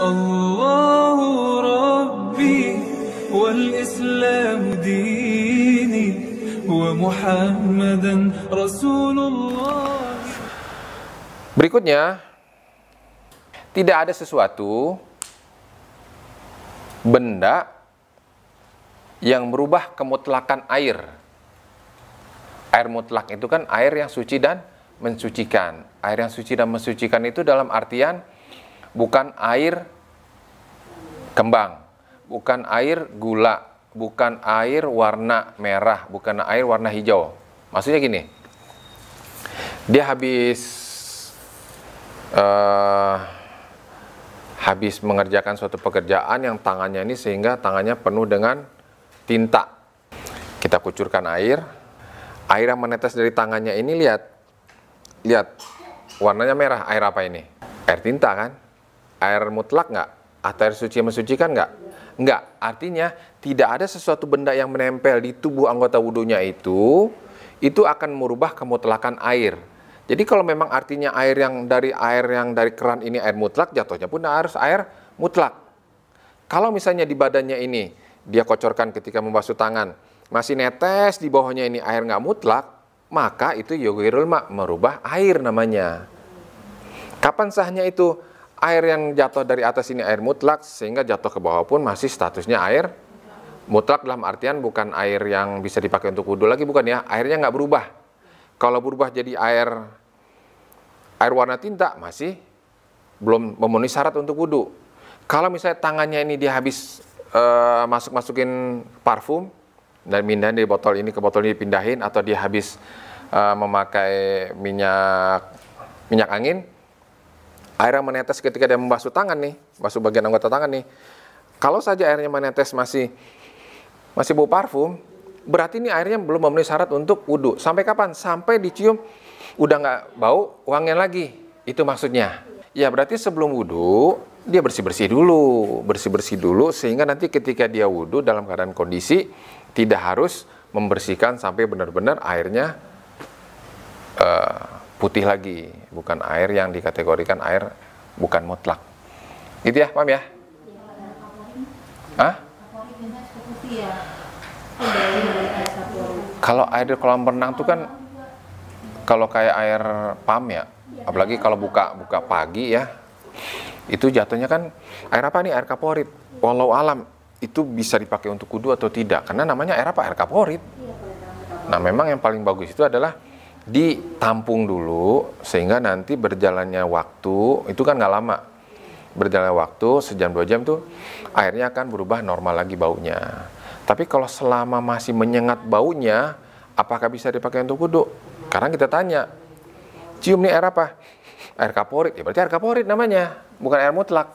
الله ربي والإسلام ديني ومحمدا رسول الله. Berikutnya, tidak ada sesuatu benda yang merubah kemutlakan air. Air mutlak itu kan air yang suci dan mensucikan. Air yang suci dan mensucikan itu dalam artian bukan air kembang, bukan air gula, bukan air warna merah, bukan air warna hijau. Maksudnya gini, dia habis mengerjakan suatu pekerjaan yang tangannya ini sehingga tangannya penuh dengan tinta. Kita kucurkan air yang menetes dari tangannya ini, lihat warnanya merah. Air apa ini? Air tinta kan? Air mutlak nggak? Atau air suci mensucikan nggak? Nggak. Artinya tidak ada sesuatu benda yang menempel di tubuh anggota wudhunya itu akan merubah kemutlakan air. Jadi kalau memang artinya air yang dari keran ini air mutlak, jatuhnya pun harus air mutlak. Kalau misalnya di badannya ini dia kocorkan ketika membasuh tangan, masih netes di bawahnya ini air nggak mutlak, maka itu yughayyirul ma', merubah air namanya. Kapan sahnya itu? Air yang jatuh dari atas ini air mutlak, sehingga jatuh ke bawah pun masih statusnya air mutlak, dalam artian bukan air yang bisa dipakai untuk wudhu lagi, bukan ya, airnya nggak berubah. Kalau berubah jadi air warna tinta, masih belum memenuhi syarat untuk wudhu. Kalau misalnya tangannya ini dia habis masukin parfum dan pindahin dari botol ini ke botol ini dipindahin, atau dia habis memakai minyak angin, air yang menetes ketika dia membasuh tangan nih, basuh bagian anggota tangan nih, kalau saja airnya menetes masih bau parfum, berarti ini airnya belum memenuhi syarat untuk wudhu. Sampai kapan? Sampai dicium udah nggak bau, wangian lagi. Itu maksudnya. Ya berarti sebelum wudhu dia bersih-bersih dulu, sehingga nanti ketika dia wudhu dalam keadaan kondisi tidak harus membersihkan sampai benar-benar airnya putih lagi, bukan air yang dikategorikan air bukan mutlak. Gitu ya, paham ya? Hah? Kalau air di kolam renang tuh kan, kalau kayak air pam ya, apalagi kalau buka pagi ya, itu jatuhnya kan air apa nih? Air kaporit. Walau alam itu bisa dipakai untuk wudhu atau tidak, karena namanya air apa? Air kaporit. Nah memang yang paling bagus itu adalah ditampung dulu, sehingga nanti berjalannya waktu, itu kan nggak lama, berjalannya waktu sejam 2 jam tuh airnya akan berubah normal lagi baunya. Tapi kalau selama masih menyengat baunya, apakah bisa dipakai untuk wudhu? Karena kita tanya, cium nih air apa? Air kaporit, ya berarti air kaporit namanya, bukan air mutlak.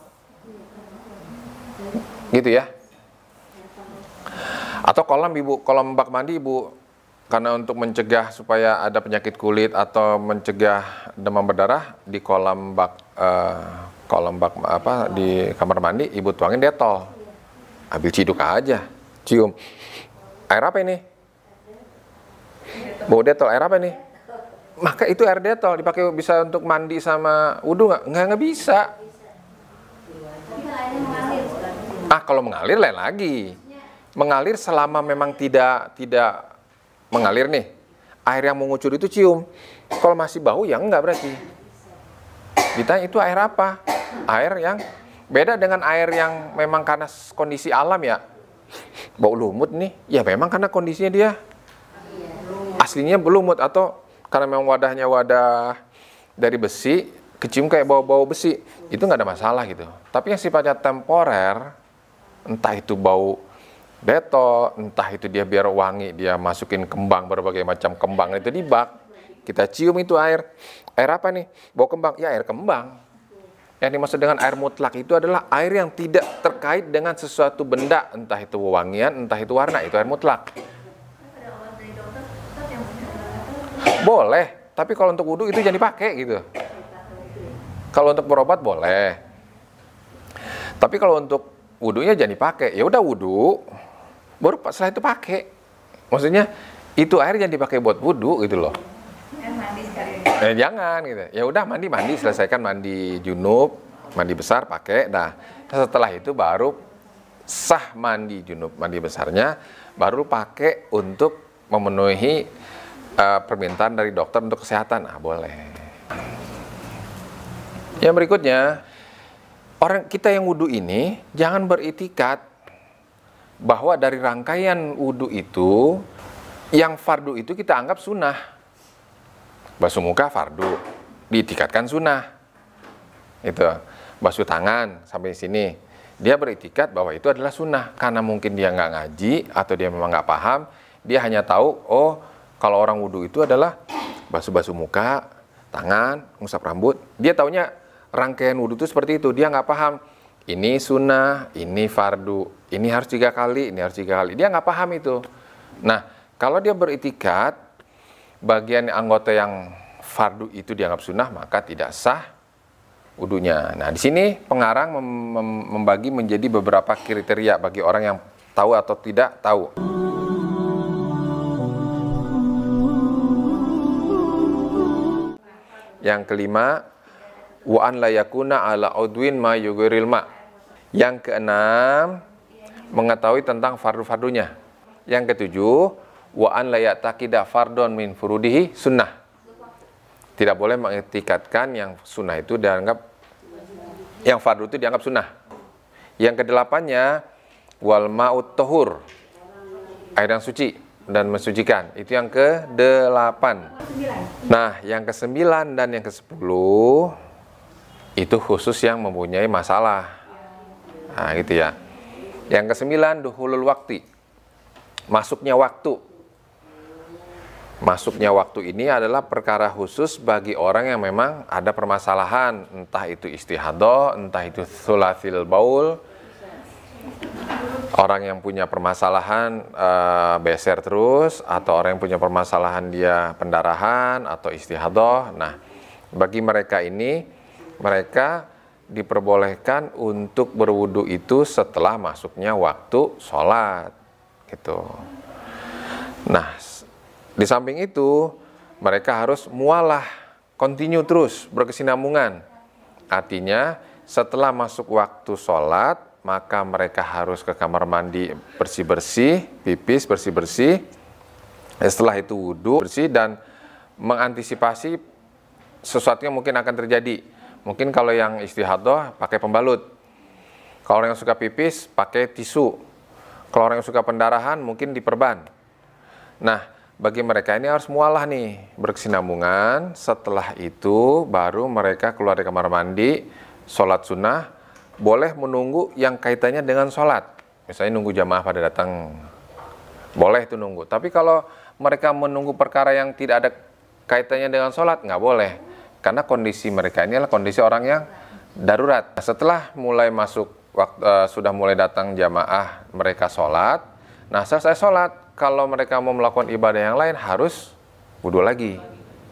Gitu ya. Atau kolam bak mandi ibu, karena untuk mencegah supaya ada penyakit kulit atau mencegah demam berdarah, di kolam bak di kamar mandi ibu tuangin Detol, ambil ciduk aja, cium. Air apa ini? Bau Detol, air apa ini? Maka itu air Detol dipakai bisa untuk mandi sama wudhu nggak? Nggak bisa. Kalau mengalir lain lagi. Mengalir selama memang tidak mengalir nih, air yang mengucur itu cium. Kalau masih bau ya enggak berarti. Ditanya itu air apa? Air yang beda dengan air yang memang karena kondisi alam ya. Bau lumut nih, ya memang karena kondisinya dia aslinya berlumut, atau karena memang wadahnya wadah dari besi, kecium kayak bau-bau besi, itu nggak ada masalah gitu. Tapi yang sifatnya temporer, entah itu bau Detol, entah itu dia biar wangi, dia masukin kembang, berbagai macam kembang itu di bak, kita cium itu air apa nih? Bau kembang, ya air kembang. Yang dimaksud dengan air mutlak itu adalah air yang tidak terkait dengan sesuatu benda, entah itu wangian, entah itu warna, itu air mutlak. Boleh, tapi kalau untuk wudhu itu jangan dipakai gitu. Kalau untuk berobat boleh, tapi kalau untuk wudhunya jangan dipakai. Ya udah wudhu, baru setelah itu pakai. Maksudnya itu air jangan dipakai buat wudhu gitu loh. Jangan gitu. Ya udah mandi selesaikan mandi junub, Mandi besar pakai. Nah, setelah itu baru sah mandi junub, mandi besarnya, baru pakai untuk memenuhi permintaan dari dokter untuk kesehatan. Nah, boleh. Yang berikutnya, orang kita yang wudhu ini jangan beritikat bahwa dari rangkaian wudhu itu, yang fardu itu kita anggap sunnah. Basuh muka fardu, diitikatkan sunnah. Itu, basuh tangan sampai sini. Dia beritikat bahwa itu adalah sunnah. Karena mungkin dia nggak ngaji, atau dia memang nggak paham, dia hanya tahu, oh kalau orang wudhu itu adalah basuh-basuh muka, tangan, ngusap rambut. Dia taunya rangkaian wudhu itu seperti itu. Dia nggak paham. Ini sunnah, ini fardu, ini harus 3 kali, ini harus 3 kali. Dia nggak paham itu. Nah, kalau dia beritikat, bagian anggota yang fardu itu dianggap sunnah, maka tidak sah wudhunya. Nah, di sini pengarang membagi menjadi beberapa kriteria bagi orang yang tahu atau tidak tahu. Yang kelima, wa an la yakuna ala udwin ma yughiril ma. Yang keenam, mengetahui tentang fardu-fardunya. Yang ketujuh, wa an la ya'taqida fardon min furudihi sunnah. Tidak boleh mengetikatkan yang sunnah itu dianggap, yang fardu itu dianggap sunnah. Yang kedelapannya, wal ma'ut tahur, air yang suci dan mensucikan. Itu yang ke-8. Nah, yang ke-9 dan yang ke-10 itu khusus yang mempunyai masalah. Nah, gitu ya. Yang ke-9, duhulul waktu, masuknya waktu. Masuknya waktu ini adalah perkara khusus bagi orang yang memang ada permasalahan, entah itu istihadah, entah itu thulathil baul. Orang yang punya permasalahan beser terus, atau orang yang punya permasalahan dia pendarahan atau istihadah. Nah, bagi mereka ini, mereka diperbolehkan untuk berwudu itu setelah masuknya waktu sholat, gitu. Nah, di samping itu, mereka harus mualah, continue terus, berkesinambungan. Artinya, setelah masuk waktu sholat, maka mereka harus ke kamar mandi bersih-bersih, pipis bersih-bersih. Setelah itu wudu bersih dan mengantisipasi sesuatu yang mungkin akan terjadi. Mungkin kalau yang istihadah pakai pembalut. Kalau orang yang suka pipis pakai tisu. Kalau orang yang suka pendarahan mungkin diperban. Nah, bagi mereka ini harus mualah nih, berkesinambungan. Setelah itu baru mereka keluar dari kamar mandi, sholat sunnah. Boleh menunggu yang kaitannya dengan sholat. Misalnya nunggu jamaah pada datang. Boleh itu nunggu. Tapi kalau mereka menunggu perkara yang tidak ada kaitannya dengan sholat, nggak boleh. Karena kondisi mereka ini adalah kondisi orang yang darurat. Setelah mulai masuk sudah mulai datang jamaah mereka sholat. Nah, selesai sholat, kalau mereka mau melakukan ibadah yang lain harus wudhu lagi.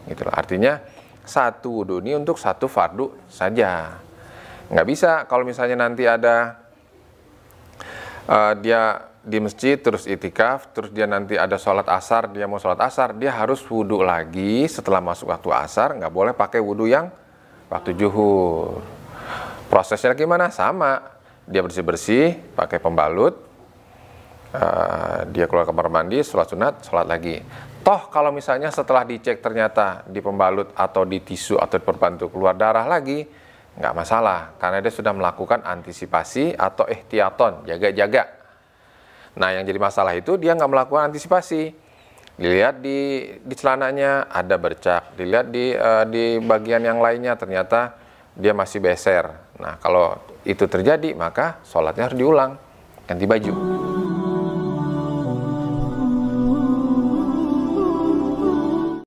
Gitu. Artinya satu wudhu ini untuk satu fardu saja. Nggak bisa kalau misalnya nanti ada dia di masjid terus itikaf, terus dia nanti ada sholat asar, dia mau sholat asar, dia harus wudhu lagi setelah masuk waktu asar. Nggak boleh pakai wudhu yang waktu zuhur. Prosesnya gimana? Sama, dia bersih-bersih pakai pembalut, dia keluar kamar mandi, sholat sunat, sholat lagi. Toh kalau misalnya setelah dicek ternyata di pembalut atau di tisu atau di perbantu keluar darah lagi, nggak masalah, karena dia sudah melakukan antisipasi atau ihtiyaton, jaga-jaga. Nah, yang jadi masalah itu dia nggak melakukan antisipasi. Dilihat di celananya ada bercak, dilihat di bagian yang lainnya ternyata dia masih beser. Nah, kalau itu terjadi maka sholatnya harus diulang, ganti baju.